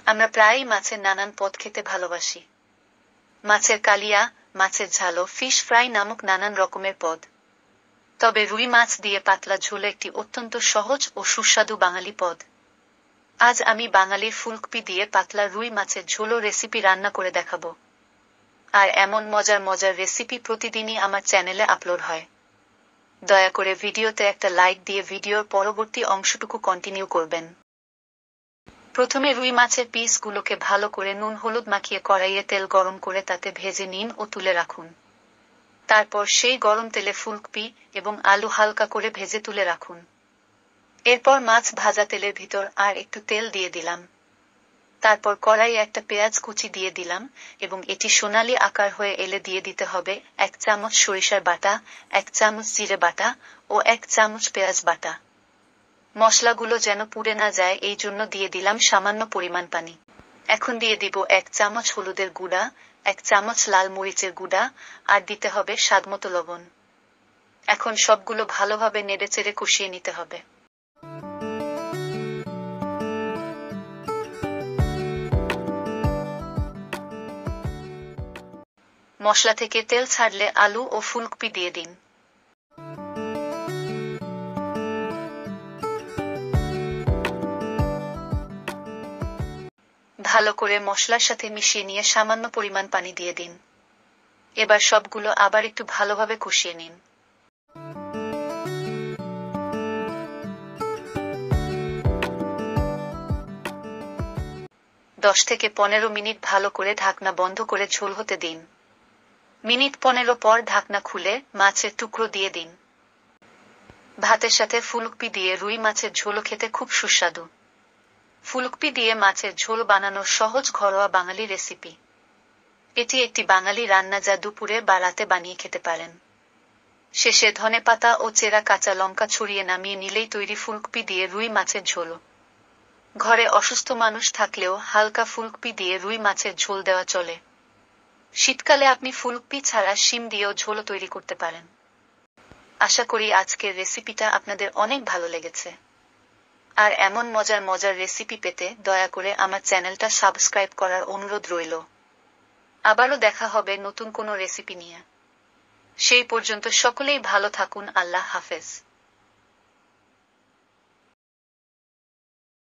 আমরা প্রায়ই মাছের নানান পদ খেতে ভালোবাসি। মাছের কালিয়া, মাছের ঝালো, ফিশ ফ্রাই নামক নানান রকমের পদ। তবে রুই মাছ দিয়ে পাতলা ঝোল একটি অত্যন্ত সহজ ও সুস্বাদু বাঙালি পদ। আজ আমি বাঙালির ফুলকপি দিয়ে পাতলা রুই মাছের ঝোলও রেসিপি রান্না করে দেখাবো। আর এমন মজার মজার রেসিপি প্রতিদিনই আমার চ্যানেলে আপলোড হয়। দয়া করে ভিডিওতে একটা লাইক দিয়ে ভিডিওর পরবর্তী অংশটুকু কন্টিনিউ করবেন। প্রথমে রুই মাছের পিসগুলোকে ভালো করে নুন হলুদ মাখিয়ে কড়াইয়ে তেল গরম করে তাতে ভেজে নিন ও তুলে রাখুন। তারপর সেই গরম তেলে ফুলকপি এবং আলু হালকা করে ভেজে তুলে রাখুন। এরপর মাছ ভাজা তেলের ভিতর আর একটু তেল দিয়ে দিলাম। তারপর কড়াইয়ে একটা পেঁয়াজ কুচি দিয়ে দিলাম এবং এটি সোনালী আকার হয়ে এলে দিয়ে দিতে হবে 1 চামচ সরিষার বাটা, 1 চামচ জিরে বাটা ও 1 চামচ পেঁয়াজ বাটা। মশলাগুলো যেন পুড়ে না যায় এই জন্য দিয়ে দিলাম সামান্য পরিমাণ পানি। এখন দিয়ে দিব 1 চামচ হলুদের গুঁড়া, 1 চামচ লাল মরিচের গুঁড়া আর দিতে হবে স্বাদমতো লবণ। এখন সবগুলো ভালোভাবে নেড়েচেড়ে কষিয়ে নিতে হবে। মশলা থেকে তেল ছাড়লে আলু ও ফুলকপি দিয়ে দিন। ভালো করে মশলার সাথে মিশিয়ে নিয়ে সামান্য পরিমাণ পানি দিয়ে দিন। এবার সবগুলো আবার একটু ভালোভাবে কষিয়ে নিন। দশ থেকে 15 মিনিট ভালো করে ঢাকনা বন্ধ করে ঝোল হতে দিন। মিনিট 15 পর ঢাকনা খুলে মাছের টুকরো দিয়ে দিন। ভাতের সাথে ফুলকপি দিয়ে রুই মাছের ঝোলও খেতে খুব সুস্বাদু। ফুলকপি দিয়ে মাছের ঝোল বানানোর সহজ ঘরোয়া বাঙালি রেসিপি। এটি একটি বাঙালি রান্না যা দুপুরে বা রাতে বানিয়ে খেতে পারেন। শেষে ধনেপাতা ও চেরা কাঁচা লঙ্কা ছড়িয়ে নামিয়ে নিলেই তৈরি ফুলকপি দিয়ে রুই মাছের ঝোল। ঘরে অসুস্থ মানুষ থাকলেও হালকা ফুলকপি দিয়ে রুই মাছের ঝোল দেওয়া চলে। শীতকালে আপনি ফুলকপি ছাড়া শিম দিয়েও ঝোল তৈরি করতে পারেন। আশা করি আজকের রেসিপিটা আপনাদের অনেক ভালো লেগেছে। আর এমন মজার মজার রেসিপি পেতে দয়া করে আমার চ্যানেলটা সাবস্ক্রাইব করার অনুরোধ রইল। আবারও দেখা হবে নতুন কোনো রেসিপি নিয়ে। সেই পর্যন্ত সকলেই ভালো থাকুন। আল্লাহ হাফেজ।